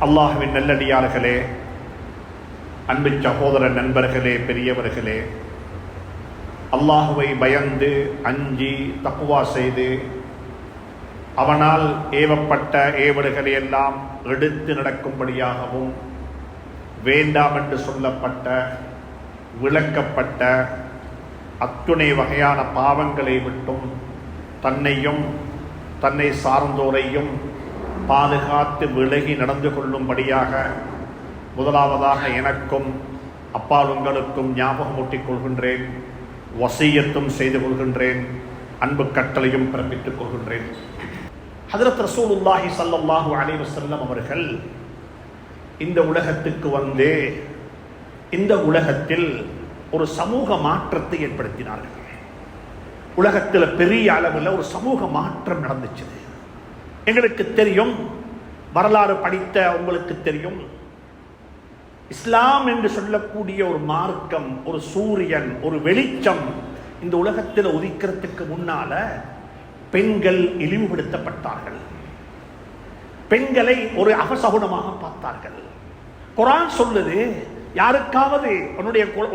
அல்லாஹ்வின் நல்லடியார்களே, அன்பு சகோதர நண்பர்களே, பெரியவர்களே, அல்லாஹுவை பயந்து அஞ்சி தக்வா செய்து அவனால் ஏவப்பட்ட ஏவல்களை எல்லாம் எடுத்து நடக்கும்படியாகவும், வேண்டாம் என்று சொல்லப்பட்ட விளக்கப்பட்ட அத்துணை வகையான பாவங்களை விட்டும் தன்னையும் தன்னை சார்ந்தோரையும் பாதுகாத்து விலகி நடந்து கொள்ளும்படியாக முதலாவதாக எனக்கும் அப்பால் உங்களுக்கும் ஞாபகமூட்டிக் கொள்கின்றேன், வசியத்தும் செய்து கொள்கின்றேன், அன்பு கட்டளையும் பிறப்பித்துக் கொள்கின்றேன். ஹஜ்ரத் ரசூலுல்லாஹி ஸல்லல்லாஹு அலைஹி வஸல்லம் அவர்கள் இந்த உலகத்துக்கு வந்து இந்த உலகத்தில் ஒரு சமூக மாற்றத்தை ஏற்படுத்தினார்கள். உலகத்தில் பெரிய அளவில் ஒரு சமூக மாற்றம் நடந்துச்சு. எங்களுக்கு தெரியும், வரலாறு படித்த உங்களுக்கு தெரியும், இஸ்லாம் என்று சொல்லக்கூடிய ஒரு மார்க்கம், ஒரு சூரியன், ஒரு வெளிச்சம் இந்த உலகத்தில் உதிக்கிறதுக்கு முன்னால பெண்கள் இழிவுபடுத்தப்பட்டார்கள். பெண்களை ஒரு அபசகுணமாக பார்த்தார்கள். குர்ஆன் சொல்லுது, யாருக்காவது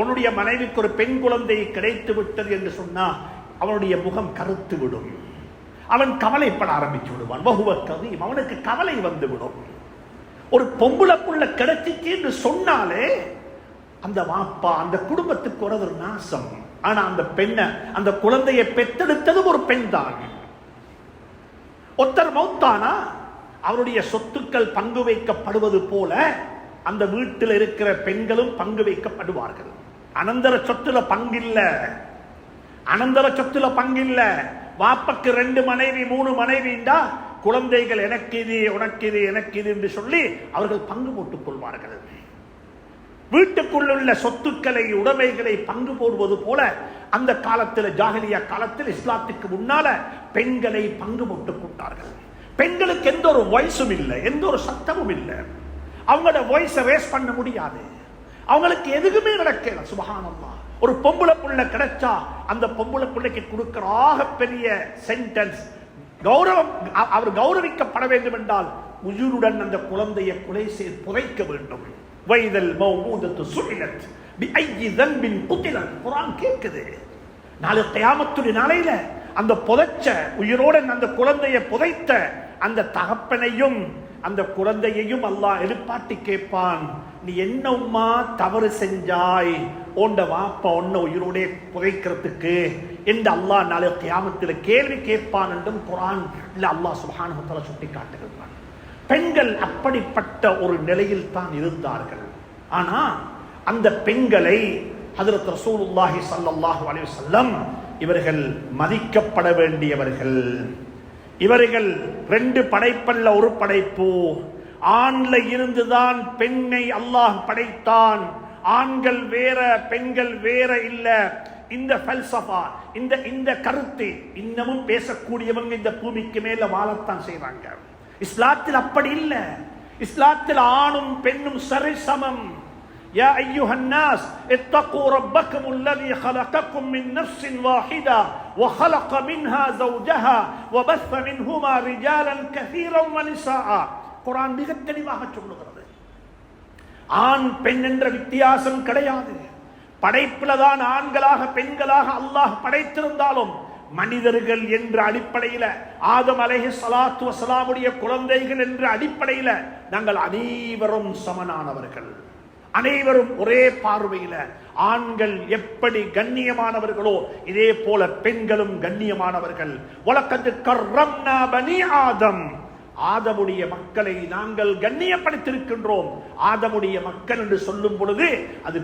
உன்னுடைய மனைவிக்கு ஒரு பெண் குழந்தை கிடைத்து விட்டது என்று சொன்னா அவனுடைய முகம் கருத்து விடும், அவன் கவலைப்பட ஆரம்பிச்சு விடுவான். அவனுக்கு கவலை வந்து விடும். ஒரு பொம்பளை புள்ள கிடைச்சிச்சு என்று சொன்னாலே அந்த வாப்பா, அந்த குடும்பத்துக்கு ஒரு நாசம். ஆனா அந்த பெண்ணை, அந்த குழந்தையை பெத்தெடுத்ததும் ஒரு பெண் தான். ஒருத்தர் மௌத்தானா அவருடைய சொத்துக்கள் பங்கு வைக்கப்படுவது போல அந்த வீட்டில் இருக்கிற பெண்களும் பங்கு வைக்கப்படுவார்கள். அனந்தர சொத்துல பங்கில்ல, அனந்தர சொத்துல பங்கில்ல. வாப்பக்கு 2 மனைவி 3 மனைவிண்டா குழந்தைகள் எனக்கு இது உனக்கு இது எனக்கு இது என்று சொல்லி அவர்கள் பங்கு போட்டுக் கொள்வார்கள். வீட்டுக்குள்ள சொத்துக்களை உடைமைகளை பங்கு போடுவது போல அந்த காலத்தில், ஜாஹிலியா காலத்தில், இஸ்லாத்துக்கு முன்னால பெண்களை பங்கு போட்டுக் கொண்டார்கள். பெண்களுக்கு எந்த ஒரு வாய்ஸும் இல்லை, எந்த ஒரு சத்தமும் இல்லை. அவங்களோட வாய்ஸை ரேஸ் பண்ண முடியாது. அவங்களுக்கு எதுவுமே நடக்கல. சுப்ஹானல்லாஹ். ஒரு பொம்பளை புள்ள கிடைச்சா அந்த பொம்பளை பிள்ளைக்கு கொடுக்கிற பெரிய சென்டென்ஸ் கௌரவம், அவர் கௌரவிக்கப்பட வேண்டும் என்றால் உயிருடன் அந்த குழந்தையை கொலை செய்து புதைக்க வேண்டும். வைதல் மௌஊதத்து சுஇலத் பிஐயி தன்பின் குத்திலத். குர்ஆன் கேக்குது, நாளை கியாமத்துடைய நாளையில அந்த புதைச்ச உயிரோடன் அந்த குழந்தையை புதைத்த அந்த தகப்பனையும் அந்த குழந்தையையும் அல்லாஹ் எழுப்பாட்டி கேட்பான், நீ என்ன உம்மா தவறு செஞ்சாய், உண்ட வாப்பா உன்னை உயிரோட புதைக்கிறதுக்கு என்று அல்லாஹ் நாளை கியாமத்தில் கேள்வி கேட்பான் என்றும் குர்ஆன் அல்லாஹ் சுப்ஹானஹு வ தஆலா சுட்டி காட்டுகிறான். பெண்கள் அப்படிப்பட்ட ஒரு நிலையில் தான் இருந்தார்கள். ஆனா அந்த பெண்களை ஹஜ்ரத் ரசூலுல்லாஹி ஸல்லல்லாஹு அலைஹி வஸல்லம் இவர்கள் மதிக்கப்பட வேண்டியவர்கள். இவர்கள் 2 படைப்பல்ல ஒரு படைப்பு. ஆண்ல இருந்துதான் பெண்ணை அல்லாஹ் படைத்தான். ஆண்கள் வேற பெண்கள் வேற இல்ல. இந்த பல்சஃபா, இந்த கருத்து இன்னமும் பேசக்கூடியவங்க இந்த பூமிக்கு மேல வாழத்தான் செய்வாங்க. இஸ்லாத்தில் அப்படி இல்ல. இஸ்லாத்தில் ஆணும் பெண்ணும் சரிசமம். يا أيها الناس اتقوا ربكم الذي خلقكم من نفس واحدة وخلق منها زوجها وبث منهما رجالا كثيرا ونساء. குர்ஆன் மிக தெளிவாக சொல்லுகிறது, ஆண் பெண் என்ற வித்தியாசம் கிடையாது. படைப்புலதான் ஆண்களாக பெண்களாக அல்லாஹ் படைத்திருந்தாலும் மனிதர்கள் என்ற அடிப்படையில், ஆதம் அலைஹிஸ்ஸலாத்து வஸலாமுடைய குழந்தைகள் என்ற அடிப்படையில் நாங்கள் அனைவரும் சமனானவர்கள். அனைவரும் ஒரே பார்வையில். ஆண்கள் எப்படி கண்ணியமானவர்களோ இதே போல பெண்களும் கண்ணியமானவர்கள். வலக்கத் கர்ரம்னா பனி ஆதம், ஆதமுடைய மக்களை நாங்கள் கண்ணியப்படுத்தியிருக்கின்றோம். ஆதமுடைய மக்கள் என்று சொல்லும் பொழுது அது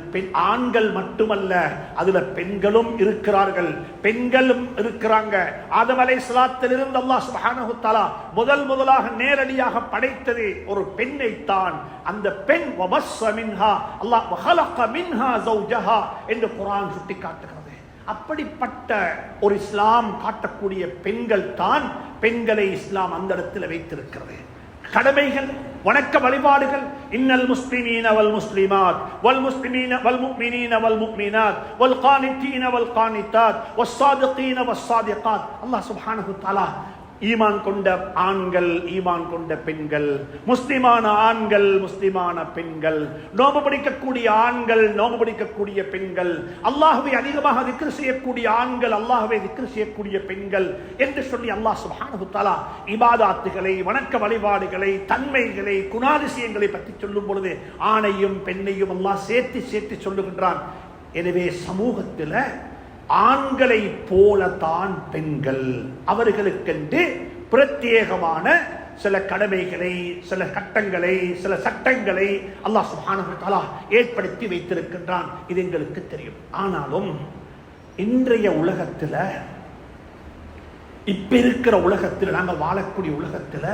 ஆண்கள் மட்டுமல்ல, அதுல பெண்களும் இருக்கிறார்கள், பெண்களும் இருக்கிறாங்க. ஆதம் அலைஹிஸ்ஸலாத்தில் இருந்து அல்லாஹ் சுப்ஹானஹு வ தஆலா முதலாக நேரடியாக படைத்தது ஒரு பெண்ணை தான். அந்த பெண் வபஸ்ஸ மின்ஹா அல்லாஹ் வஹலக மின்ஹா ஜௌஜஹா என்று குர்ஆன் சுட்டிக்காட்டுகிறது. அப்படிப்பட்ட ஒரு இஸ்லாம் காட்டக்கூடிய பெண்கள் தான் பெண்களை இஸ்லாம் அந்த இடத்தில் வைத்திருக்கிறது. கடமைகள், வணக்க வழிபாடுகள், இன்னல் முஸ்லிமீன வல் முஸ்லிமாத் வல் முஸ்லிமீன வல் முஃமினீன வல் முஃமினாத் வல் கானிதீன வல் கானிதாத் வஸ் சாதிகீன வஸ் சாதிகாத். அல்லாஹ் சுப்ஹானஹு வ தஆலா ஈமான் கொண்ட ஆண்கள், ஈமான் கொண்ட பெண்கள், முஸ்லிமான ஆண்கள், முஸ்லிமான பெண்கள், நோன்பு பிடிக்கக்கூடிய ஆண்கள், நோன்பு பிடிக்கக்கூடிய பெண்கள், அல்லாஹ்வை அதிகமாக திக்ர் செய்யக்கூடிய ஆண்கள், அல்லாஹ்வை திக்ர் செய்யக்கூடிய பெண்கள் என்று சொல்லி அல்லாஹ் சுப்ஹானஹு வ தஆலா இபாதத்துகளை, வணக்க வழிபாடுகளை, தன்மைகளை, குணாதிசயங்களை பற்றி சொல்லும் பொழுது ஆணையும் பெண்ணையும் அல்லாஹ் சேர்த்து சொல்லுகின்றான். எனவே சமூகத்தில் ஆண்களை போலத்தான் பெண்கள், அவர்களுக்கென்று பிரத்யேகமான சில கடமைகளை, சில கட்டங்களை, சில சட்டங்களை அல்லாஹ் சுப்ஹானஹு வ தஆலா ஏற்படுத்தி வைத்திருக்கின்றான். இது எங்களுக்கு தெரியும். ஆனாலும் இன்றைய உலகத்தில், இப்ப இருக்கிற உலகத்தில், நாங்கள் வாழக்கூடிய உலகத்தில்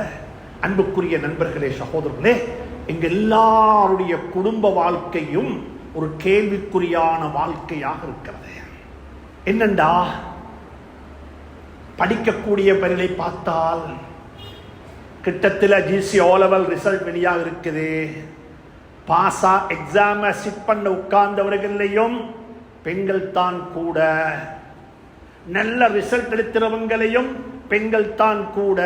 அன்புக்குரிய நண்பர்களே, சகோதரர்களே, எங்க எல்லாருடைய குடும்ப வாழ்க்கையும் ஒரு கேள்விக்குறியான வாழ்க்கையாக இருக்கிறது. என்னண்டா, படிக்கக்கூடிய பரிலை பார்த்தால் கிட்டத்தில் ஜிசி O level ரிசல்ட் வெளியாக இருக்குது. பாஸா எக்ஸாம சிட் பண்ண உட்கார்ந்தவர்களையும் பெண்கள் தான் கூட, நல்ல ரிசல்ட் எடுக்கிறவங்களையும் பெண்கள் தான் கூட,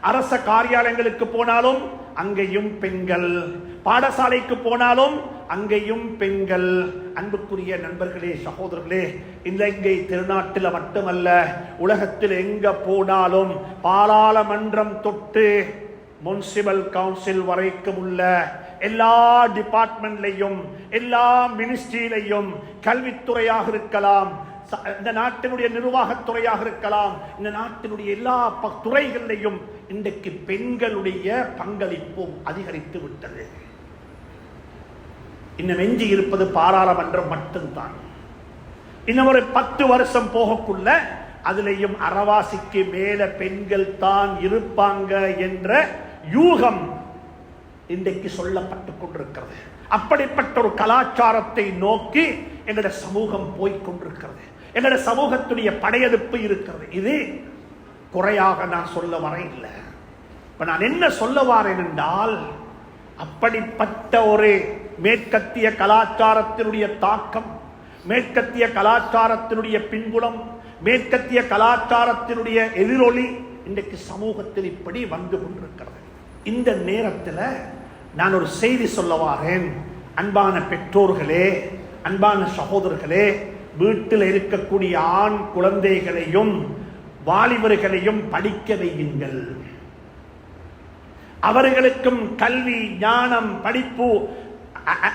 அரச காரியாலயங்களுக்கு போனாலும் அங்கேயும் பெண்கள், பாடசாலைக்கு போனாலும் அங்கேயும் பெண்கள். அன்புக்குரிய நண்பர்களே, சகோதரர்களே, இலங்கை திருநாட்டில் மட்டுமல்ல, உலகத்தில் எங்க போனாலும் பாராளுமன்றம் தொட்டு முனிசிபல் கவுன்சில் வரைக்கும் உள்ள எல்லா டிபார்ட்மெண்ட்லையும், எல்லா மினிஸ்ட்ரியிலையும், கல்வித்துறையாக இருக்கலாம், இந்த நாட்டினுடைய நிர்வாகத்துறையாக இருக்கலாம், இந்த நாட்டினுடைய எல்லா துறைகளிலையும் இன்றைக்கு பெண்களுடைய பங்களிப்பும் அதிகரித்து விட்டது. இன்னும் எஞ்சி இருப்பது பாராளுமன்றம் மட்டும்தான். இன்னும் ஒரு 10 வருஷம் போகக்குள்ள அதிலேயும் அறவாசிக்கு மேல பெண்கள் தான் இருப்பாங்க என்ற யூகம் இன்றைக்கு சொல்லப்பட்டுக் கொண்டிருக்கிறது. அப்படிப்பட்ட ஒரு கலாச்சாரத்தை நோக்கி எங்களுடைய சமூகம் போய்கொண்டிருக்கிறது. எங்களுடைய சமூகத்துடைய படையெடுப்பு இருக்கிறது. இது குறையாக நான் சொல்ல வர இல்லை. இப்ப நான் என்ன சொல்ல வரேன் என்றால், அப்படிப்பட்ட ஒரு மேற்கத்திய கலாச்சாரத்தினுடைய தாக்கம், மேற்கத்திய கலாச்சாரத்தினுடைய பின்புலம், மேற்கத்திய கலாச்சாரத்தினுடைய எதிரொலி இன்றைக்கு சமூகத்தில் இப்படி வந்து கொண்டிருக்கிறது. இந்த நேரத்தில் நான் ஒரு செய்தி சொல்ல வாரேன். அன்பான பெற்றோர்களே, அன்பான சகோதரர்களே, வீட்டில் இருக்கக்கூடிய ஆண் குழந்தைகளையும் வாலிபர்களையும் படிக்க வையுங்கள். அவர்களுக்கும் கல்வி, ஞானம், படிப்பு,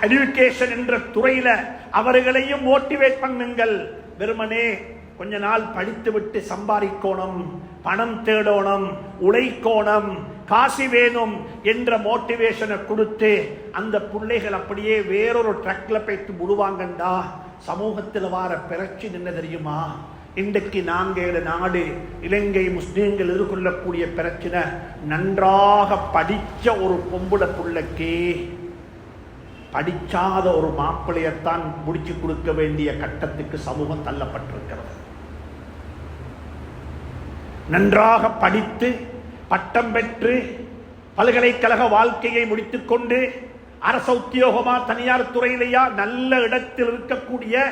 எஜுகேஷன் என்ற துறையில அவர்களையும் மோட்டிவேட் பண்ணுங்கள். வெறுமனே கொஞ்ச நாள் படித்து விட்டு சம்பாதிக்கணும், பணம் தேடணும், உழைக்கணும், காசு வேணும் என்ற மோட்டிவேஷனை கொடுத்து அந்த பிள்ளைகள் அப்படியே வேறொரு ட்ரக்ல போயிட்டு முடுவாங்கண்டா சமூகத்தில் வார பிரச்சனை என்ன தெரியுமா? இன்றைக்கு நாங்கள் நாடு இலங்கை முஸ்லீம்கள் எதிர்கொள்ளக்கூடிய பிரச்சனை, நன்றாக படித்த ஒரு பொம்புட பிள்ளைக்கு படிக்காத ஒரு மாப்பிள்ளையத்தான் முடிச்சு கொடுக்க வேண்டிய கட்டத்துக்கு சமூகம் தள்ளப்பட்டிருக்கிறது. நன்றாக படித்து பட்டம் பெற்று பல்கலைக்கழக வாழ்க்கையை முடித்துக் கொண்டு அரச உத்தியோகமா தனியார் துறையிலேயா நல்ல இடத்தில் இருக்கக்கூடிய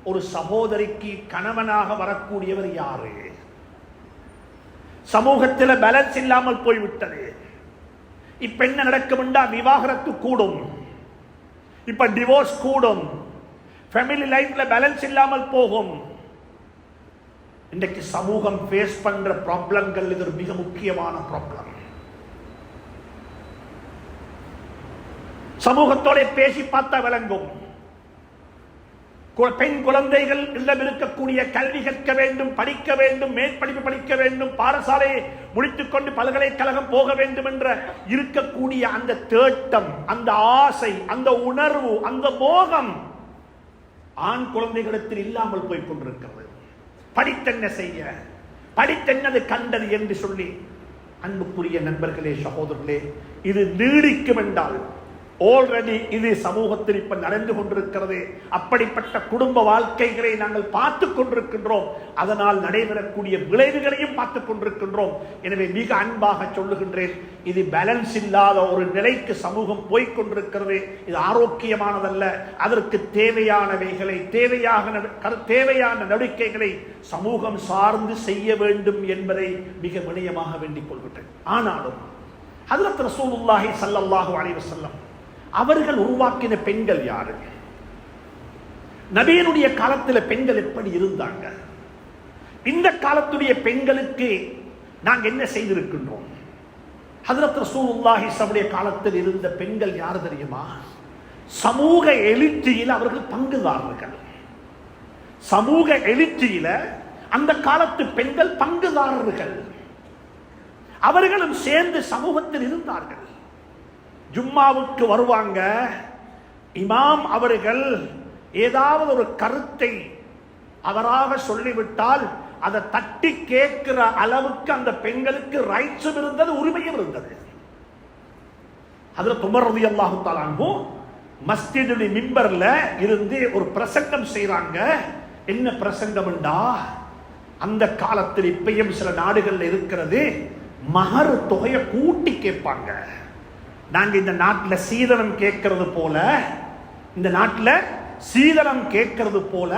ஒரு சகோதரிக்கு கணவனாக வரக்கூடியவர் யாரு? சமூகத்தில் பேலன்ஸ் இல்லாமல் போய்விட்டது. இப்ப என்ன நடக்கும்? விவாகரத்து கூடும், இப்ப டிவோர்ஸ் கூடும், ஃபேமிலி லைஃப்ல பேலன்ஸ் இல்லாமல் போகும். இன்றைக்கு சமூகம் ஃபேஸ் பண்ற ப்ராப்ளங்கள் இது ஒரு மிக முக்கியமான ப்ராப்ளம். சமூகத்தோட பேசி பார்த்தா விளங்கும். பெண் குழந்தைகள் இல்லம் இருக்கக்கூடிய கல்வி கற்க வேண்டும், படிக்க வேண்டும், மேற்படிப்பு படிக்க வேண்டும், பாடசாலையை முடித்துக் கொண்டு பல்கலைக்கழகம் போக வேண்டும் என்ற இருக்கக்கூடிய அந்த தேட்டம், அந்த ஆசை, அந்த உணர்வு, அந்த மோகம் ஆண் குழந்தைகளிடத்தில் இல்லாமல் போய் கொண்டிருக்கிறது. படித்தென்ன செய்ய, படித்தென்னது கண்டது என்று சொல்லி, அன்புக்குரிய நண்பர்களே, சகோதரர்களே, இது நீடிக்கும் என்றால் ஆல்ரெடி இது சமூகத்தில் இப்ப நடந்து கொண்டிருக்கிறது. அப்படிப்பட்ட குடும்ப வாழ்க்கைகளை நாங்கள் பார்த்து கொண்டிருக்கின்றோம். அதனால் நடைபெறக்கூடிய விளைவுகளையும் பார்த்து கொண்டிருக்கின்றோம். எனவே மிக அன்பாக சொல்லுகின்றேன், இது பேலன்ஸ் இல்லாத ஒரு நிலைக்கு சமூகம் போய்கொண்டிருக்கிறது. இது ஆரோக்கியமானதல்ல. அதற்கு தேவையானவைகளை தேவையான நடவடிக்கைகளை சமூகம் சார்ந்து செய்ய வேண்டும் என்பதை மிக வினயமாக வேண்டிக் கொள்கின்றேன். ஆனாலும் ஹஜ்ரத் ரசூலுல்லாஹி ஸல்லல்லாஹு அலைஹி வஸல்லம் அவர்கள் உருவாக்கின பெண்கள் யாரு? நபியினுடைய காலத்தில் பெண்கள் எப்படி இருந்தாங்க? இந்த காலத்துடைய பெண்களுக்கு நாங்கள் என்ன செய்திருக்கின்றோம்? ஹஜ்ரத் ரசூலுல்லாஹி ஸல்லல்லாஹு காலத்தில் இருந்த பெண்கள் யார் தெரியுமா? சமூக எழுச்சியில் அவர்கள் பங்குதாரர்கள். சமூக எழுச்சியில அந்த காலத்து பெண்கள் பங்குதாரர்கள். அவர்களும் சேர்ந்து சமூகத்தில் இருந்தார்கள். ஜும்மாவுக்கு வருவாங்க. இமாம் அவர்கள் ஏதாவது ஒரு கருத்தை அவராக சொல்லிவிட்டால் அதை தட்டி கேட்கிற அளவுக்கு அந்த பெண்களுக்கு ரைட்ஸும் இருந்தது, உரிமையும் இருந்தது. ஹஜ்ரத் உமர் ரலியல்லாஹு தஆலா அன்ஹு மஸ்ஜிதுல் மிம்பர்ல இருந்து ஒரு பிரசங்கம் செய்றாங்க. என்ன பிரசங்கம்டா, அந்த காலத்தில் இப்பயும் சில நாடுகள்ல இருக்கிறது, மஹர் தொகையை கூட்டி கேட்பாங்க. நாங்க இந்த நாட்டில் சீதனம் கேட்கறது போல, இந்த நாட்டில் சீதனம் கேட்கறது போல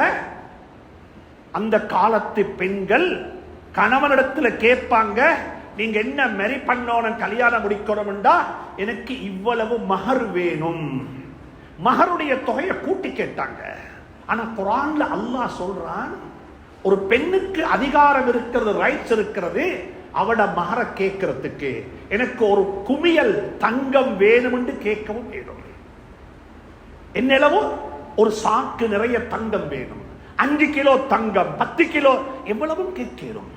அந்த காலத்து பெண்கள் கணவனிடத்துல கேட்பாங்க, நீங்க என்ன மெரி பண்ணணும், கல்யாணம் முடிக்கணும்டா எனக்கு இவ்வளவு மஹர் வேணும். மஹருடைய தொகையை கூட்டி கேட்டாங்க. ஆனா குர்ஆன்ல அல்லாஹ் சொல்றான், ஒரு பெண்ணுக்கு அதிகாரம் இருக்கிறது, ரைட்ஸ் இருக்கிறது. அவட மகர கேட்கறதுக்கு எனக்கு ஒரு குமியல் தங்கம் வேணும் என்று கேட்கவும் வேணும். என்னளவு ஒரு சாக்கு நிறைய தங்கம் வேணும், 5 கிலோ தங்கம், 10 கிலோ, எவ்வளவும் கேட்கிறோம்.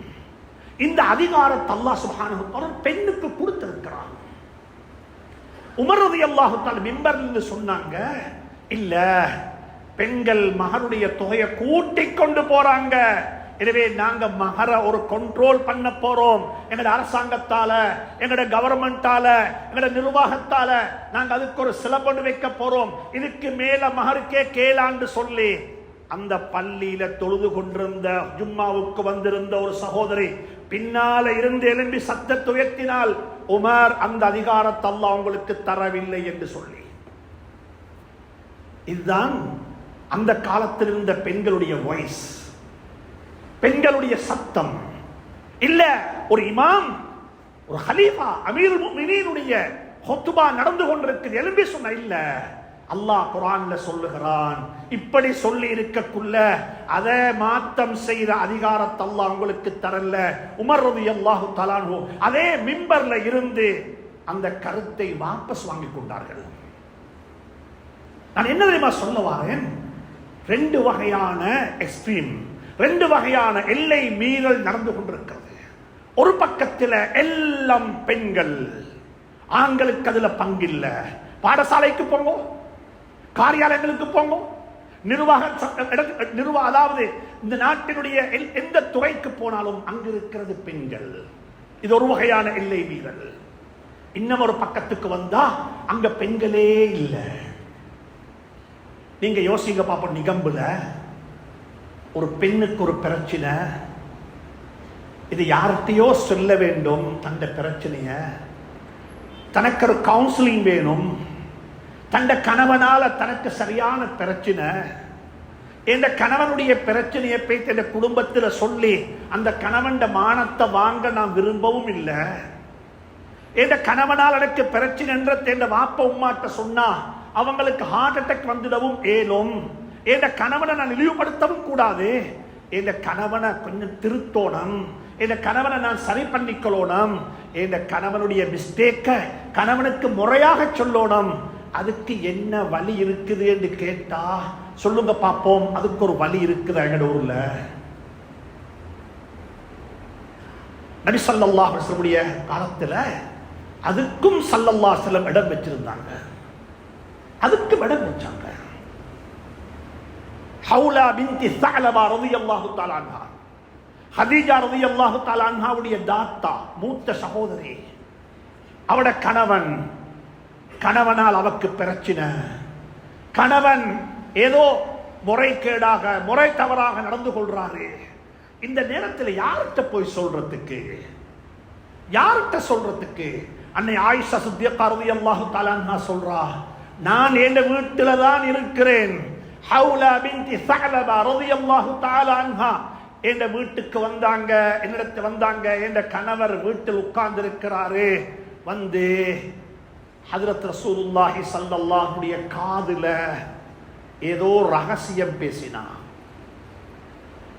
இந்த அதிகாரத்தை அல்லாஹ் சுப்ஹானஹு வ தஆலா பெண்ணுக்கு கொடுத்திருக்கிறான். உமர் ரலியல்லாஹு தஆலா மிம்பர்ல சொன்னாங்க, இல்ல பெண்கள் மகருடைய தொகையை கூட்டிக் கொண்டு போறாங்க. எனவே நாங்க மகர ஒரு கண்ட்ரோல் பண்ண போறோம். எங்களுடைய அரசாங்கத்தால, எங்களுடைய கவர்மெண்டால, எங்களுடைய நிர்வாகத்தால நாங்க அதுக்கு ஒரு சிலபண்டு வைக்க போறோம். இதுக்கு மேல மகருக்கே கேளாண்டு சொல்லி அந்த பள்ளியில தொழுது கொண்டிருந்த, ஜும்மாவுக்கு வந்திருந்த ஒரு சகோதரி பின்னால இருந்து எழும்பி சத்தத்தை உயர்த்தினால், உமர் அந்த அதிகாரத்தை அல்லாஹ் உங்களுக்கு தரவில்லை என்று சொல்லி. இதுதான் அந்த காலத்தில் இருந்த பெண்களுடைய வாய்ஸ், பெண்களுடைய சத்தம். இல்ல ஒரு இமாம், ஒரு ஹலீஃபா, அமீருல் முஃமினீனுடைய ஹுத்பா நடந்து கொண்டிருக்கு, எழும்பி சொன்ன இல்ல, அல்லாஹ் குர்ஆன்ல சொல்லுகிறான், இப்படி சொல்லி இருக்கக்குள்ள அதை மாத்தம் செய்த அதிகாரத்தை அல்லாஹ் உங்களுக்கு தரல. உமர் ரலியல்லாஹு தஆலா அன்ஹு அதே மிம்பர்ல இருந்து அந்த கருத்தை வாபஸ் வாங்கி கொண்டார்கள். நான் என்ன தெரியுமா சொல்ல வாரேன்? 2 வகையான எக்ஸ்ட்ரீம், 2 வகையான எல்லை மீறல் நடந்து கொண்டிருக்கிறது. ஒரு பக்கத்தில் எல்லாம் பெண்கள், ஆண்களுக்கு அதுல பங்கில்ல. பாடசாலைக்கு போங்க, காரியாலயங்களுக்கு போங்க, நிர்வாக அதாவது இந்த நாட்டினுடைய எந்த துறைக்கு போனாலும் அங்கு இருக்கிறது பெண்கள். இது ஒரு வகையான எல்லை மீறல். இன்னும் ஒரு பக்கத்துக்கு வந்தா அங்க பெண்களே இல்லை. நீங்க யோசிங்க பாப்போம், நிகம்புல ஒரு பெண்ணுக்கு ஒரு பிரச்சனை, இது யார்கிட்டயோ சொல்ல வேண்டும். தந்த பிரச்சனைய தனக்கு ஒரு கவுன்சிலிங் வேணும். தந்த கணவனால தனக்கு சரியான பிரச்சனை, இந்த கணவனுடைய பிரச்சனையை போய் தன் குடும்பத்தில் சொல்லி அந்த கணவன் மானத்தை வாங்க நான் விரும்பவும் இல்லை. இந்த கணவனால் எனக்கு பிரச்சனை என்ற வாப்ப உம்மாட்ட சொன்னா அவங்களுக்கு ஹார்ட் அட்டாக் வந்துடவும் ஏலும். என் கணவனை நான் இழிவுபடுத்தவும் கூடாது. என் கணவனை கொஞ்சம் திருத்தோணும், என் கணவனை நான் சரி பண்ணிக்கொள்ளணும், என் கணவனுடைய மிஸ்டேக்க கணவனுக்கு முறையாக சொல்லணும். அதுக்கு என்ன வழி இருக்குது என்று கேட்டா சொல்லுங்க பாப்போம். அதுக்கு ஒரு வழி இருக்குது எங்க ஊர்ல. நபி ஸல்லல்லாஹு அலைஹி வஸல்லம் காலத்துல அதுக்கும் ஸல்லல்லாஹு அலைஹி வஸல்லம் இடம் வச்சிருந்தாங்க, அதுக்கு இடம் வச்சாங்க. ஹவுலா பின்தி ஸஅலபா ரலியல்லாஹு தஆலா அன்ஹா, ஹதீஜா ரலியல்லாஹு தஆலா அன்ஹாவுடைய தாத்தா, மூத்த சகோதரி, அவட கணவன் கணவனால் அவக்கு பிரச்சனை, கணவன் ஏதோ முறைகேடாக முறை தவறாக நடந்து கொள்றாரு. இந்த நேரத்தில் யார்கிட்ட போய் சொல்றதுக்கு, யார்கிட்ட சொல்றதுக்கு? அன்னை ஆயிஷா சித்திகா ரலியல்லாஹு தஆலா அன்ஹா சொல்றா, நான் என் வீட்டில தான் இருக்கிறேன். ஹவுலா பின்தி ஸஅலபா ரலியல்லாஹு தஆலா அன்ஹா என் வீட்டுக்கு வந்தாங்க, என்னிடத்து வந்தாங்க. என் கணவர் வீட்டில் உட்கார்ந்து இருக்கிறாரு. வந்து ஹஜ்ரத் ரசூலுல்லாஹி ஸல்லல்லாஹு அலைஹி வஸல்லம் காதுல ஏதோ ரகசியம் பேசினா,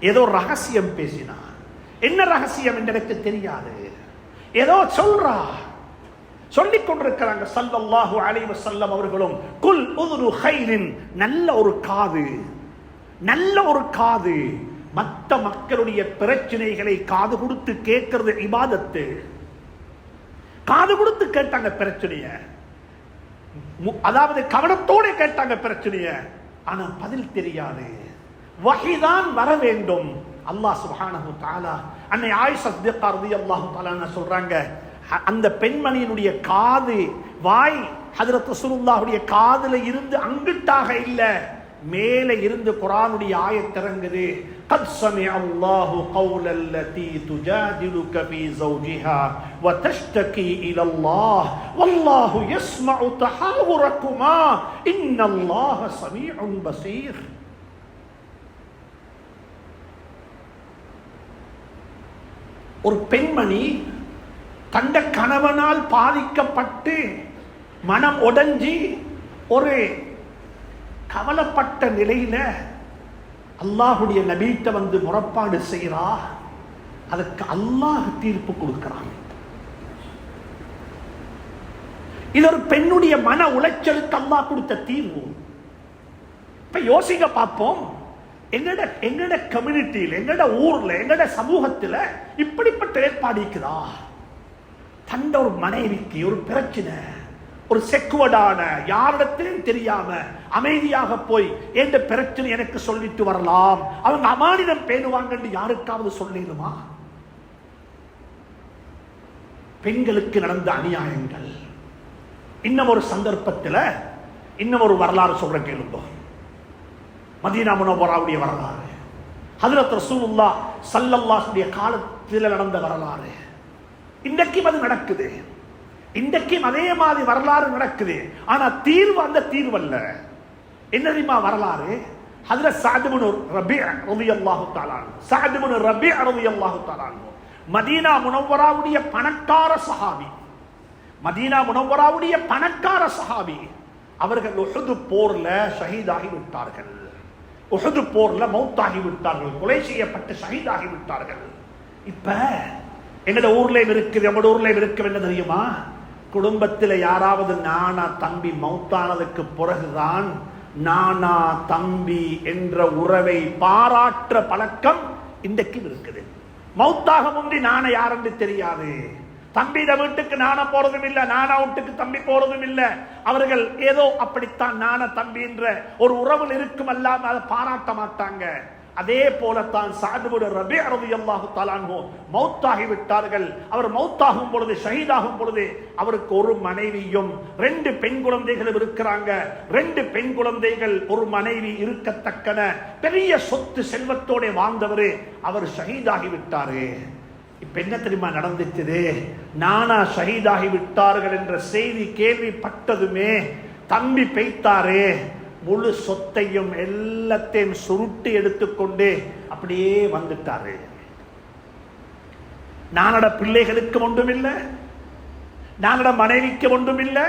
ஏதோ ரகசியம் பேசினா. என்ன ரகசியம் என்று எனக்கு தெரியாது. ஏதோ சொல்றா, சொல்லிக் கொண்டிருக்கிறாங்க. ஸல்லல்லாஹு அலைஹி வஸல்லம் அவர்களும் குல் உதுரு கைரின், நல்ல ஒரு காது, நல்ல ஒரு காது. மற்ற மக்களுடைய பிரச்சனைகளை காது கொடுத்து கேட்கிறது இபாதத்து. காது கொடுத்து கேட்டாங்க பிரச்சனைய, அதாவது கவனத்தோட கேட்டாங்க பிரச்சனைய. ஆனா பதில் தெரியாது. வஹீதான் வர வேண்டும். அல்லாஹ் சுப்ஹானஹு தஆலா அன்னை ஆயிஷா சித்திகா ரலியல்லாஹு தஆலா சொல்றாங்க, அந்த பெண்மணியினுடைய காது வாய் ஹஜ்ரத் ரசூலுல்லாஹுடைய காதுல இருந்து அங்கிட்டாக இல்ல, மேலே இருந்து குர்ஆனுடைய ஆயத் இறங்குது. கத் சமிஅ அல்லாஹு கௌலல் லதி துஜாதிலுக ஃபீ ஸௌஜிஹா வ தஷ்தகி இலல்லாஹ் வல்லாஹு யஸ்மஉ தஹாவுரகுமா இன்னல்லாஹ ஸமீஉன் பஸீர். ஒரு பெண்மணி தந்த கணவனால் பாதிக்கப்பட்டு மனம் உடைஞ்சி ஒரு கவலைப்பட்ட நிலையில அல்லாஹுடைய நபியிட்ட வந்து முறைப்பாடு செய்கிறா. அதுக்கு அல்லாஹ் தீர்ப்பு கொடுக்கிறான். இது ஒரு பெண்ணுடைய மன உளைச்சலுக்கு அல்லாஹ் கொடுத்த தீர்வு. இப்ப யோசிக்க பார்ப்போம், எங்கட கம்யூனிட்டியில், எங்கட ஊர்ல, எங்கட சமூகத்துல இப்படிப்பட்ட ஏற்பாடு இருக்குதா? தந்த ஒரு மனைவிக்கு ஒரு பிரச்சனை, ஒரு செக்குவடான, யாரிடத்திலும் தெரியாம அமைதியாக போய் எந்த பிரச்சனை எனக்கு சொல்லிட்டு வரலாம், அவங்க அமானிடம் பேணுவாங்க யாருக்காவது சொல்லிடுமா? பெண்களுக்கு நடந்த அநியாயங்கள். இன்னும் ஒரு சந்தர்ப்பத்தில் இன்னும் ஒரு வரலாறு சொல்ற கேளுங்க. மதீனா முனவ்வராவுடைய வரலாறு, ஹஜ்ரத் ரசூலுல்லாஹ் ஸல்லல்லாஹு அலைஹி வஸல்லம் காலத்தில் நடந்த வரலாறு. இன்றைக்கும் அது நடக்குது. இன்றைக்கும் அதே மாதிரி வரலாறு நடக்குது. ஆனா தீர்வு அந்த தீர்வு அல்ல. என்ன தெரியுமா வரலாறு? ஹஜ்ரத் ஸஅத் இப்னு ரபீஅ ரலியல்லாஹு தஆலா அன்ஹு, ஸஅத் இப்னு ரபீஅ ரலியல்லாஹு தஆலா அன்ஹு மதீனா முனவ்வராவுடைய பணக்கார சஹாபி, மதீனா முனவ்வராவுடைய பணக்கார சஹாபி. அவர்கள் உஹது போர்ல ஷஹீதாகி விட்டார்கள். உஹது போர்ல மௌத்தாகி விட்டார்கள், கொலை செய்யப்பட்டு ஷஹீதாகி விட்டார்கள். இப்ப எங்கட ஊர்லயும் இருக்குது, எங்கட ஊர்லயும் இருக்கு. என்ன தெரியுமா? குடும்பத்தில் யாராவது நானா தம்பி மௌத்தானதுக்கு பிறகுதான் நானா தம்பி என்ற உறவை பாராட்டுற பழக்கம் இன்றைக்கு இருக்குது. மௌத்தாக முந்தி நான யாருன்னு தெரியாது. தம்பிட வீட்டுக்கு நானா போறதும் இல்ல, நானா வீட்டுக்கு தம்பி போறதும் இல்ல. அவர்கள் ஏதோ அப்படித்தான் நான தம்பி என்ற ஒரு உறவில் இருக்கும், அல்லாம அதை பாராட்ட மாட்டாங்க. அதே போலத்தான் ஸஅத் இப்னு ரபீஅ ரலியல்லாஹு தஆலா அன்ஹு மௌத்தாகி விட்டார்கள். அவர் மௌத்தாகும் பொழுது, ஷஹீதாகும் பொழுது அவருக்கு ஒரு மனைவியும் 2 பெண் குழந்தைகளும் இருக்கிறாங்க. 2 பெண் குழந்தைகள், ஒரு மனைவி இருக்கத்தக்கன பெரிய சொத்து செல்வத்தோட வாழ்ந்தவர். அவர் ஷஹீதாகி விட்டாரு. இப்ப என்ன தெரியுமா நடந்துச்சு? நானா ஷஹீதாகி விட்டார்கள் என்ற செய்தி கேள்விப்பட்டதுமே தம்பி பெய்த்தாரு, முழு சொத்தையும் எல்லாத்தையும் சுருட்டி எடுத்துக்கொண்டு அப்படியே வந்துட்டாரு. நானோட பிள்ளைகளுக்கு ஒன்றும் இல்லை, நானோட மனைவிக்கு ஒன்றும் இல்லை.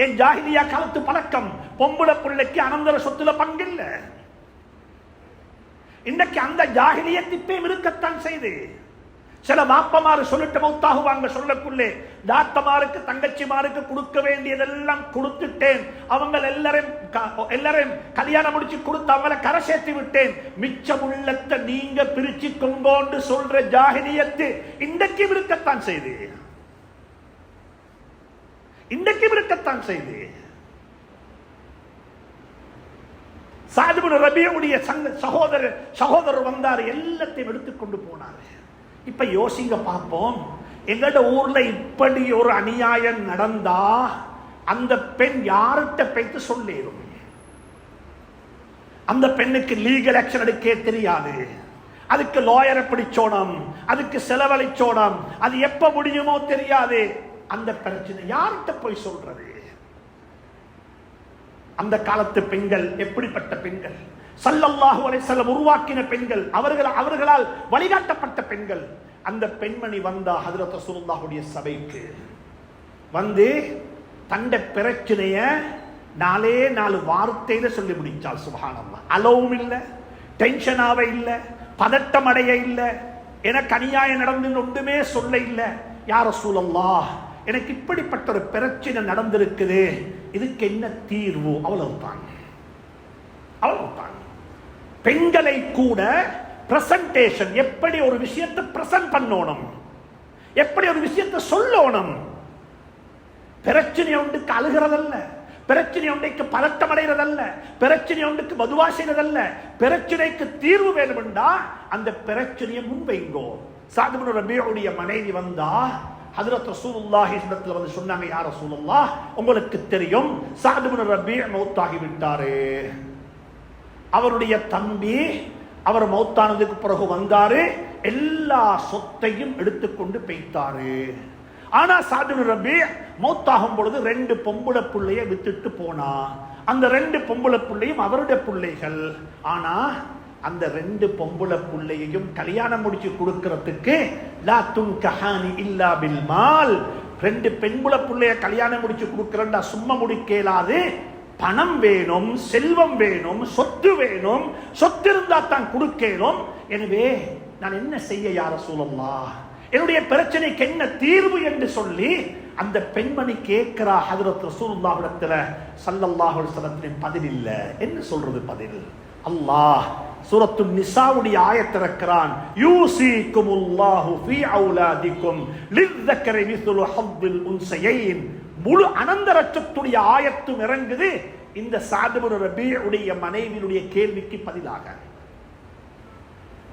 என் ஜாஹிலியா காலத்து பழக்கம், பொம்பளை பிள்ளைக்கு அனந்தர சொத்துல பங்கில்ல. இன்னைக்கு அந்த ஜாஹிலியத்திப்பையும் இருக்கத்தான் செய்து. சில மாப்பமாறு சொல்லிட்டு மௌத்தாகுவாங்க, சொல்லக்குள்ளே தாத்தமாருக்கு தங்கச்சிமாருக்கு கொடுக்க வேண்டியதெல்லாம் கொடுத்துட்டேன், அவங்க எல்லாரையும் கல்யாணம் முடிச்சு கொடுத்து அவங்களை கரை சேர்த்து விட்டேன், மிச்சம் உள்ளத்தை நீங்க பிரிச்சு கொங்கோண்டு சொல்ற ஜாஹிலியத்து இன்றைக்கும் இருக்கத்தான் செய்து, இன்றைக்கும் இருக்கத்தான் செய்து. ஸஅத் இப்னு ரபீஉடைய சகோதரர் வந்தார், எல்லாத்தையும் எடுத்துக்கொண்டு போனார். இப்ப யோசிங்க பார்ப்போம், எங்கட ஊர்ல இப்படி ஒரு அநியாயம் நடந்தா அந்த பெண் யார்கிட்ட பேச்சு சொல்லேரும்? அந்த பெண்ணுக்கு லீகல் ஆக்ஷன் எடுக்க தெரியாது. அதுக்கு லாயரை பிடிச்சோணும், அதுக்கு செலவழிச்சோணும், அது எப்ப முடியுமோ தெரியாது. அந்த பிரச்சனை யார்கிட்ட போய் சொல்றது? அந்த காலத்து பெண்கள் எப்படிப்பட்ட பெண்கள்? ஸல்லல்லாஹு அலைஹி வஸல்லம் உருவாக்கின பெண்கள், அவர்களால் வழிகாட்டப்பட்ட பெண்கள். அந்த பெண்மணி வந்தா ஹஜ்ரத் ரசூலுல்லாஹுடைய சபைக்கு வந்து தண்ட பிரச்சனைய 4 வார்த்தையில சொல்லி முடிச்சால். சுப்ஹானல்லாஹ். அளவும் இல்லை, டென்ஷனாவே இல்லை, பதட்டம் அடைய இல்லை, எனக்கு அநியாயம் நடந்து ஒன்றுமே சொல்ல இல்லை. யா ரசூலல்லாஹ், எனக்கு இப்படிப்பட்ட ஒரு பிரச்சனை நடந்திருக்குது, இதுக்கு என்ன தீர்வு? அவ்வளவுதான். பெண்களை கூட பிரசன்டேஷன், எப்படி ஒரு விஷயத்தை பிரசன்ட் பண்ணணும், எப்படி ஒரு விஷயத்தை சொல்லணும். பிரச்சனை ஒன்றுக்கு அழுகிறதல்ல, பிரச்சனை ஒன்றைக்கு பதட்டம் அடைகிறதல்ல, பிரச்சனை ஒன்றுக்கு மதுவா செய்வதல்ல. பிரச்சனைக்கு தீர்வு வேணும் என்றா அந்த பிரச்சனையை முன்வைங்கோ. சாத் இப்னு ரபீஉடைய மனைவி வந்தா ஹஜ்ரத் ரசூலுல்லாஹி இடத்துல வந்து சொன்னாங்க, யா ரசூலுல்லாஹ், உங்களுக்கு தெரியும் சாத் இப்னு ரபீஉ மௌத்தாகி விட்டாரு. அவருடைய தம்பி அவர் மௌத்தானதுக்கு பிறகு வந்தாரு, எல்லா சொத்தையும் எடுத்துக்கொண்டு போய்த்தாரு. ஆனா சாத் இப்னு ரபீஉ மௌத்தாகும் பொழுது 2 பொம்பளை பிள்ளைய விட்டுட்டு போனா. அந்த 2 பொம்பளை பிள்ளையும் அவருடைய பிள்ளைகள். ஆனா அந்த 2 பொம்பளை பிள்ளையையும் கல்யாணம் முடிச்சு கொடுக்கிறதுக்கு லா துன்கஹானி இல்லா பில் மால், 2 பெண்புல பிள்ளைய கல்யாணம் முடிச்சு கொடுக்கிறேன்டா சும்மா முடிக்கலாது. பணம் வேணும், செல்வம் வேணும், சொத்து வேணும். சொத்து இருந்தா தான் கொடுக்கணும். எனவே நான் என்ன செய்ய யா ரசூலல்லாஹ், என்னுடைய பிரச்சனைக்கு என்ன தீர்வு என்று சொல்லி அந்த பெண்மணி கேட்கிறா ஹஜ்ரத் ரசூலுல்லாஹ்விடத்துல. ஸல்லல்லாஹு அலைஹி வஸல்லம் பதில் இல்ல. என்ன சொல்றது பதில்? அல்லாஹ் சூரத்து நிசாவுடைய ஆயத்தை இறக்குறான். யூசிகுமுல்லாஹு ஃபீ அவுலாதிக்கும் லிஸ்ஸக்கரி மிஸ்லு ஹவ்வில் உன்ஸயைன். முழு அனந்தரத்துடைய ஆயத்தும் இறங்குது இந்த சாத் இப்னு ரபீஉடைய மனைவியுடைய கேள்விக்கு பதிலாக.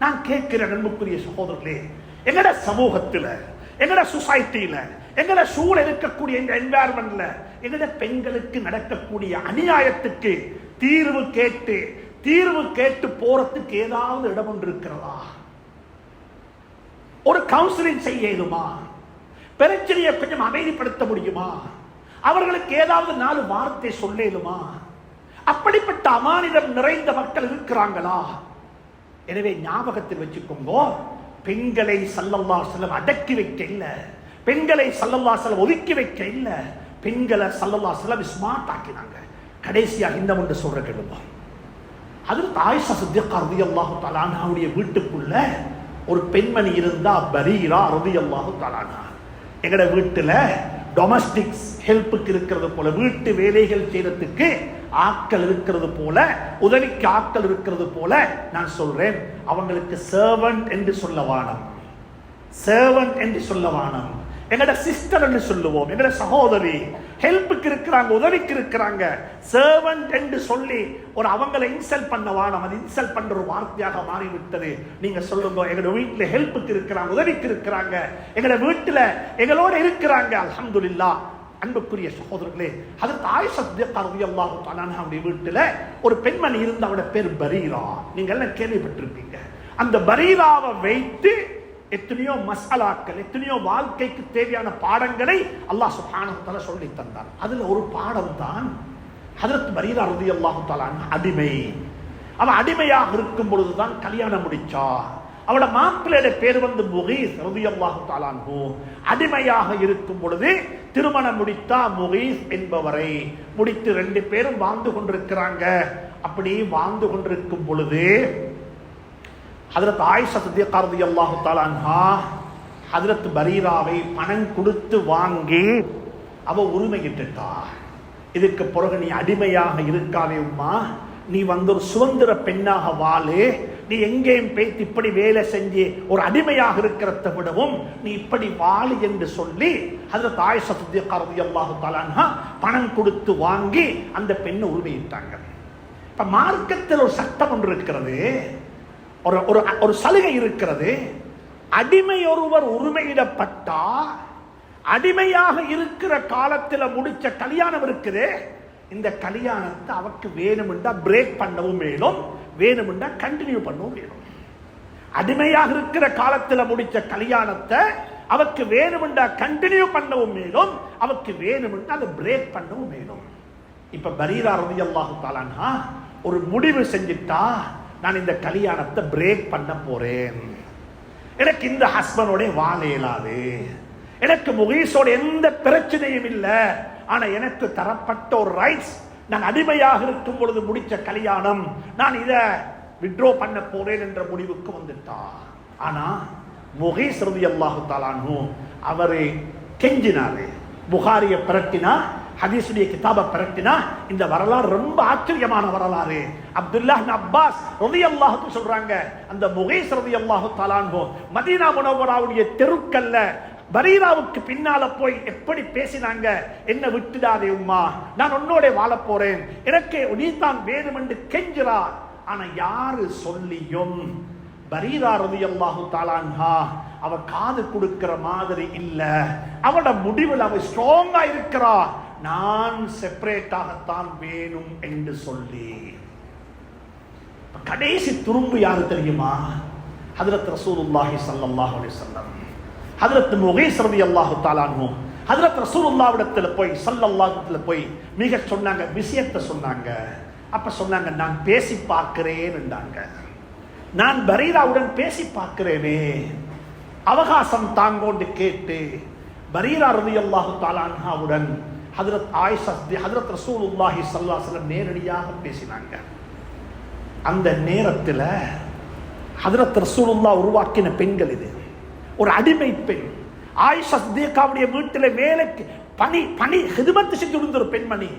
நான் கேட்கிறேன் அன்புக்குரிய சகோதரர்களே, எங்கட சமூகத்துல, எங்கட சொசைட்டில, எங்கட சூழல் இருக்கக்கூடிய இந்த என்வாயர்மெண்ட்ல எங்கட பெண்களுக்கு நடக்கக்கூடிய அநியாயத்துக்கு தீர்வு கேட்டு போறதுக்கு ஏதாவது இடம் ஒன்று இருக்கிறதா? ஒரு கவுன்சிலிங் செய்யணுமா? பிரச்சனையை கொஞ்சம் அமைதிப்படுத்த முடியுமா? அவர்களுக்கு ஏதாவது 4 வார்த்தை சொல்லேனுமா? அப்படிப்பட்ட அமானிதம் நிறைந்த மக்கள் இருக்கிறாங்களா? எனவே ஞாபகத்தில் வச்சுக்கோங்க, பெண்களை ஸல்லல்லாஹு அலைஹி வஸல்லம் அடக்கி வைக்க இல்ல, பெண்களை ஸல்லல்லாஹு அலைஹி வஸல்லம் ஒதுக்கி வைக்க இல்ல, பெண்களை ஸல்லல்லாஹு அலைஹி வஸல்லம் ஸ்மார்ட் ஆக்கினாங்க. கடைசியாக இந்த ஒன்று சொல்ற கேளுங்க. ஹஜ்ரத் ஆயிஷா சித்திகா ரலியல்லாஹு தஆலா அன்ஹாவுடைய வீட்டுக்குள்ள ஒரு பெண்மணி இருந்தா, பரீரா ரலியல்லாஹு தஆலா அன்ஹா. எங்கட வீட்டுல டொமஸ்டிக்ஸ் ஹெல்ப்புக்கு இருக்கிறது போல, வீட்டு வேலைகள் செய்யறதுக்கு ஆட்கள் இருக்கிறது போல, உதவிக்கு ஆட்கள் இருக்கிறது போல நான் சொல்றேன், அவங்களுக்கு சர்வன்ட் என்று சொல்ல வானம், சர்வன்ட் என்று சொல்ல வானம். எங்கட சிஸ்டர் என்று சொல்லுவோம், எங்கட சகோதரி ஹெல்ப்புக்கு இருக்கிறாங்க, உதவிக்கு இருக்கிறாங்க. சர்வன்ட் என்று சொல்லி ஒரு அவங்களை இன்சல்ட் பண்ண வானம். அது இன்சல்ட் பண்ற ஒரு வார்த்தையாக மாறிவிட்டது. நீங்க சொல்லுங்க, எங்கட வீட்டுல ஹெல்ப்புக்கு இருக்கிறாங்க, உதவிக்கு இருக்கிறாங்க, எங்கட வீட்டுல எங்களோட இருக்கிறாங்க. அல்ஹம்துலில்லாஹ். அன்புக்குரிய சகோதரர்களே, ஹஜ்ரத் ஆயிஷா சித்திகா ரலியல்லாஹு தஆலா அன்ஹாவுடைய வீட்டுல ஒரு பெண்மணி இருந்த, அவட பேர் பரீரா. நீங்க எல்லாம் கேள்விப்பட்டிருப்பீங்க. அந்த பரீராவை வைத்து எத்தனையோ மசாலாக்கள், எத்தனையோ வாழ்க்கைக்கு தேவையான பாடங்களை அல்லாஹ் சுப்ஹானஹு வ தஆலா சொல்லி தந்தார். அதுல ஒரு பாடம் தான் ஹஜ்ரத் பரீரா ரலியல்லாஹு தஆலா அடிமை. அவ அடிமையாக இருக்கும் பொழுதுதான் கல்யாணம் முடிச்சா. அவளோட மாப்பிள்ளையோட பேர் வந்து முகீஸ் ரலியல்லாஹு தஆலா அன்ஹு. அடிமையாக இருக்கும் பொழுது திருமணம் முடித்தா முகீஸ் என்பவரை. முடித்து 2 பேரும் வாழ்ந்து கொண்டிருக்கிறாங்க. அப்படி வாழ்ந்து கொண்டிருக்கும் பொழுது ஹஜ்ரத் ஆயிஷா சித்திகா ரலியல்லாஹு தஆலா அன்ஹா ஹஜ்ரத் பரீராவை பணம் கொடுத்து வாங்கி அவ உரிமையிட்டுட்டா. இதுக்கு பிறகு நீ அடிமையாக இருக்காதே உம்மா, நீ வந்து ஒரு சுதந்திர பெண்ணாக வாழு. நீ எங்கேயும் பேத்து இப்படி வேலை செஞ்சு ஒரு அடிமையாக இருக்கிறத விடவும் நீ இப்படி வாழு என்று சொல்லி ஹஜ்ரத் ஆயிஷா சித்திகா ரலியல்லாஹு தஆலா அன்ஹா பணம் கொடுத்து வாங்கி அந்த பெண்ணை உரிமையிட்டாங்க. இப்ப மார்க்கத்தில் ஒரு சட்டம் ஒன்று இருக்கிறது, ஒரு சலுகை இருக்கிறது. அடிமை ஒருவர் உரிமையிடப்பட்டா அடிமையாக இருக்கிற காலத்துல முடிச்ச கல்யாணம் இருக்குதே, இந்த கல்யாணத்தை அவருக்கு வேணும்னா பிரேக் பண்ணவும் வேணும், வேணும்னா கண்டினியூ பண்ணவும் வேணும். அடிமையாக இருக்கிற காலத்துல முடிச்ச கல்யாணத்தை அவருக்கு வேணும்னா கண்டினியூ பண்ணவும் வேணும், அவருக்கு வேணும்னா அதை பிரேக் பண்ணவும் வேணும். இப்ப பரீரா ரலியல்லாஹு தஆலா அன்ஹா ஒரு முடிவு செஞ்சிட்டா, நான் இந்த கல்யாணத்தை பிரேக் பண்ண போறேன், எனக்கு இந்த ஹஸ்பண்டோட வாழ இயலாது, எனக்கு முகீஸோட எந்த பிரச்சனையும் இல்லை, ஆனா எனக்கு தரப்பட்ட ஒரு ரைட்ஸ், நான் அடிமையாக இருக்கும் பொழுது முடிச்ச கல்யாணம், நான் இதை வித்ட்ரா பண்ண போறேன் என்ற முடிவுக்கு வந்துட்டா. ஆனா முகீஸ் ரலியல்லாஹு தஆலா அன்ஹு அவரை கெஞ்சினாரு. புகாரிய பிரட்டினா, ஹதீஸுடைய கிதாபை பிரட்டினா, இந்த வரலாறு ரொம்ப ஆச்சரியமான வரலாறு. அப்துல்லாஹ் இப்னு அப்பாஸ் ரலியல்லாஹு அன்ஹு சொல்றாங்க, அந்த முகீஸ் ரலியல்லாஹு தஆலா அன்ஹு மதீனா முனவ்வராவுடைய தெருக்கல்ல பரீராவுக்கு பின்னால போய் எப்படி பேசினாங்க, என்ன விட்டுடாதே உம்மா, நான் உன்னோட வாழ போறேன், எனக்கு நீ தான் வேணும் என்று கெஞ்சுறா. ஆனா யாரு சொல்லியும் பரீரா ரலியல்லாஹு தஆலா அன்ஹா அவ காது கொடுக்கிற மாதிரி இல்ல. அவட முடிவில் அவ ஸ்ட்ராங்கா இருக்கிறா, நான் செப்பரேட்டாகத்தான் வேணும் என்று சொல்லி. கடைசி துரும்பு யாரு தெரியுமா? ஹஜ்ரத் ரசூலுல்லாஹி ஸல்லல்லாஹு அலைஹி வஸல்லம். ஹஜ்ரத் முகீஸ் ரலியல்லாஹு தஆலா அன்ஹு ஹஜ்ரத் ரசூலுல்லாஹ்விடத்துல போய் ஸல்லல்லாஹு அலைஹி வஸல்லம் போய் மிக சொன்னாங்க, விஷயத்தை சொன்னாங்க. அப்ப சொன்னாங்க, நான் பேசி பார்க்கிறேன் என்றாங்க. நான் பரீராவுடன் பேசி பார்க்கிறேனே, அவகாசம் தாங்கோண்டு கேட்டு பரீரா ரலியல்லாஹு தஆலா அன்ஹாவுடன் ஹஜ்ரத் ஆயிஷா ஹஜ்ரத் ரசூலுல்லாஹி ஸல்லல்லாஹு அலைஹி வஸல்லம் நேரடியாக பேசினாங்க. அந்த நேரத்தில் ஹஜ்ரத் ரசூலுல்லாஹ் உருவாக்கின பெண்கள் இது, ஒரு அடிமை பெண் ஆயிஷா சித்திகாவுடைய வீட்டில் வேலைக்கு பணி ஹிதமத் செஞ்சு இருந்த ஒரு பெண்மணி.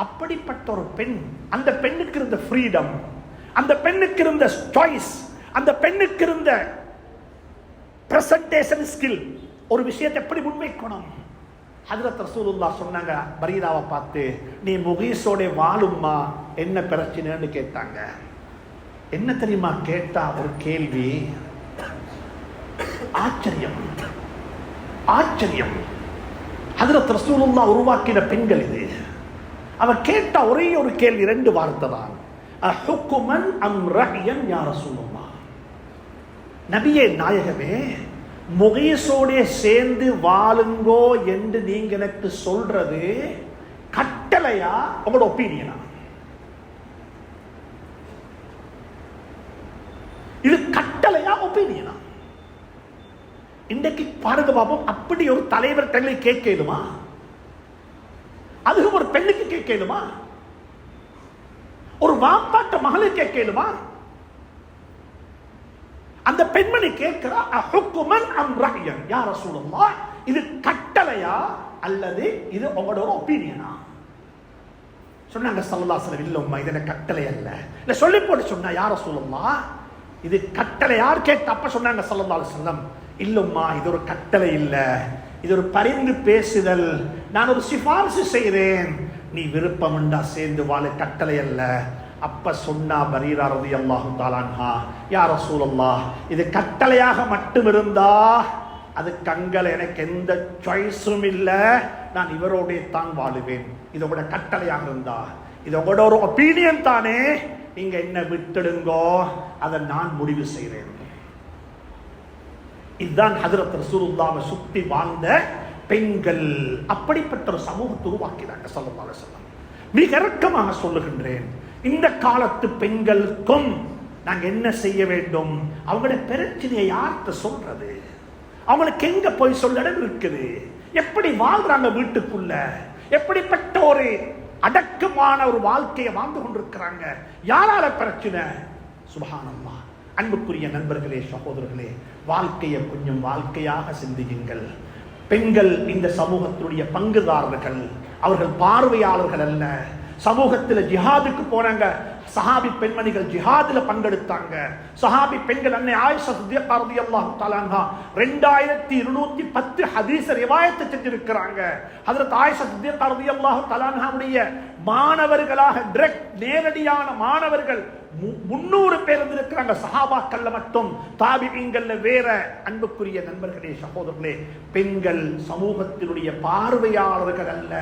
அப்படிப்பட்ட ஒரு பெண், அந்த பெண்ணுக்கு இருந்த ஃப்ரீடம், அந்த பெண்ணுக்கு இருந்த சாய்ஸ், அந்த பெண்ணுக்கு இருந்த பிரசன்டேஷன் ஸ்கில், ஒரு விஷயத்தை எப்படி முன்வைக்கணும். ஹஜ்ரத் ரசூலுல்லாஹ் சொன்னாங்க பரீராவை பார்த்து, நீ முகீஸோட வாழும்மா, என்ன பிரச்சனைன்னு கேட்டாங்க. என்ன தெரியுமா கேட்டா ஒரு கேள்வி, ஆச்சரியம் ஆச்சரியம். ஹஜ்ரத் ரசூலுல்லாஹ் உருவாக்கின பெண்கள் இது. அவ கேட்ட ஒரே ஒரு கேள்வி, ரெண்டு வார்த்தை தான், அஹுக்குமன் அம் ரஹ்யன் யா ரசூலுல்லாஹ். நபியே நாயகமே, முகீஸோட சேர்ந்து வாழுங்கோ என்று நீங்க எனக்கு சொல்றது கட்டளையா உங்களோட ஒப்பீனியனா? இது கட்டளையா ஒப்பீனியனா? இன்றைக்கு பாருங்க பாப்போம், அப்படி ஒரு தலைவர் தங்களை கேட்கலுமா? அதுவும் ஒரு பெண்ணுக்கு கேட்கலுமா? ஒரு வாப்பாட்ட மகளுக்கு கேட்கலுமா? அந்த பெண்மணி கேட்கிறா, அஹுக்குமன் அம் ரஹ்யன் யா ரசூலுல்லாஹ், இது கட்டளையா அல்லது இது உங்களோட ஒரு ஒப்பீனியனா? சொன்னாங்க ஸல்லல்லாஹு அலைஹி வஸல்லம், இல்ல உம்மா, இது எனக்கு கட்டளை அல்ல. இல்ல சொல்லி போட்டு சொன்னா, யா ரசூலுல்லாஹ் இது கட்டளை யார் கேட்ட? அப்ப சொன்னாங்க ஸல்லல்லாஹு அலைஹி வஸல்லம், இல்லம்மா, இது ஒரு கட்டளை இல்ல, இது ஒரு பரிந்து பேசுதல், நான் ஒரு சிபாரிசு செய்கிறேன், நீ விருப்பம் உண்டா சேர்ந்து வாழ, கட்டளை அல்ல. அப்ப சொன்னா பரீரா ரலியல்லாஹு தஆலா அன்ஹா, யா ரசூலல்லாஹ், இது கட்டளையாக மட்டும் இருந்தா அது கங்கல, எனக்கு எந்த சாய்ஸும் இல்ல, நான் இவரோட தான் வாழுவேன். இதோட கட்டளையாக இருந்தா, இதோட ஒரு ஒப்பீனியன் தானே, நீங்க என்ன விட்டுடுங்கோ, அதை நான் முடிவு செய்கிறேன். இதுதான் ஹஜ்ரத் ரசூலுல்லாஹ்வை சுத்தி வாழ்ந்த பெண்கள். அப்படிப்பட்ட ஒரு சமூகத்தை உருவாக்கினாங்க ஸல்லல்லாஹு அலைஹி வஸல்லம். மிக இறக்கமாக சொல்லுகின்றேன், இந்த காலத்து பெண்களுக்கும் நாங்க என்ன செய்ய வேண்டும்? அவங்களுடைய பிரச்சனையை யார்கிட்ட சொல்றது? அவங்களுக்கு எங்க போய் சொல்ல இடம் இருக்குது? எப்படி வாழ்றாங்க வீட்டுக்குள்ள? எப்படிப்பட்ட ஒரு அடக்கமான ஒரு வாழ்க்கையை வாழ்ந்து கொண்டிருக்கிறாங்க? யாரால பிரச்சனை? சுப்ஹானல்லாஹ். அன்புக்குரிய நண்பர்களே, சகோதரர்களே, வாழ்க்கையை கொஞ்சம் வாழ்க்கையாக சிந்தியுங்கள். பெண்கள் இந்த சமூகத்தினுடைய பங்குதாரர்கள், அவர்கள் பார்வையாளர்கள் அல்ல. சமூகத்தில் ஜிஹாதுக்கு போனாங்க, சஹாபி பெண்மணிகள் ஜிஹாதில் பங்கெடுத்தாங்க. சஹாபி பெண்கள் அன்னை ஆயிஷா சித்திகா ரலியல்லாஹு தஆலா அன்ஹா 2210 ஹதீஸ் ரிவாயத் செஞ்சிருக்கிறாங்க. ஹஜ்ரத் ஆயிஷா சித்திகா ரலியல்லாஹு தஆலா அன்ஹாவுடைய மாணவர்களாக டைரக்ட் நேரடியான மாணவர்கள் 300 பேர் இருந்திருக்கிறாங்க சஹாபாக்கள்ல மட்டும், தாபிஈன்கள்ல வேற. அன்புக்குரிய நண்பர்களே, சகோதரர்களே, பெண்கள் சமூகத்தினுடைய பார்வையாளர்கள் அல்ல,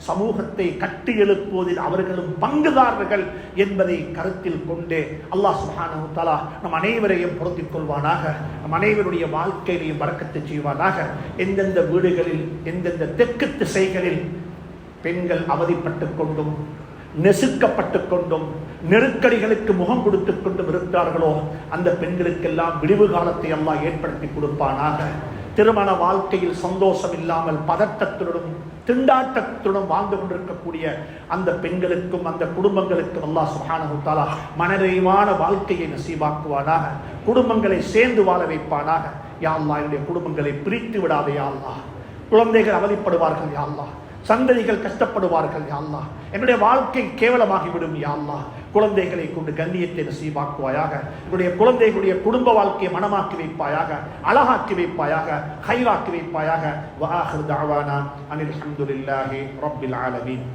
சமூகத்தை கட்டி எழுப்புவதில் அவர்களும் பங்குதாரர்கள் என்பதை கருத்தில் கொண்டு அல்லாஹ் சுப்ஹானஹு வ தஆலா நம் அனைவரையும் பொருந்திக் கொள்வானாக, நம் அனைவருடைய வாழ்க்கையிலையும் பரக்கத்து செய்வானாக. எந்தெந்த வீடுகளில், எந்தெந்த தெற்கு திசைகளில் பெண்கள் அவதிப்பட்டுக் கொண்டும் நெசுக்கப்பட்டு கொண்டும் நெருக்கடிகளுக்கு முகம் கொடுத்துக் கொண்டும் இருக்கிறார்களோ அந்த பெண்களுக்கெல்லாம் விடிவு காலத்தை அல்லாஹ் ஏற்படுத்தி கொடுப்பானாக. திருமண வாழ்க்கையில் சந்தோஷம் இல்லாமல் பதட்டத்துடன் திண்டாட்டத்துடன் வாழ்ந்து கொண்டிருக்கக்கூடிய அந்த பெண்களுக்கும் அந்த குடும்பங்களுக்கும் அல்லாஹ் சுப்ஹானஹு வ தஆலா மனநிறைவான வாழ்க்கையை நசீபாக்குவானாக. குடும்பங்களை சேர்ந்து வாழ வைப்பானாக. யா அல்லாஹ், என்னுடைய குடும்பங்களை பிரித்து விடாதே யா அல்லாஹ். குழந்தைகள் அவதிப்படுவார்கள் யா அல்லாஹ், சந்ததிகள் கஷ்டப்படுவார்கள் யா அல்லாஹ், என்னுடைய வாழ்க்கை கேவலமாகிவிடும் யா அல்லாஹ். குழந்தைகளை கொண்டு கண்ணியத்தை நசீபாக்குவாயாக. என்னுடைய குழந்தைகளுடைய குடும்ப வாழ்க்கையை மனமாக்கி வைப்பாயாக, அழகாக்கி வைப்பாயாக, ஹைராக்கி வைப்பாயாக. வ ஆகிரு தஅவானா அனில் ஹம்துலில்லாஹி ரப்பில் ஆலமீன்.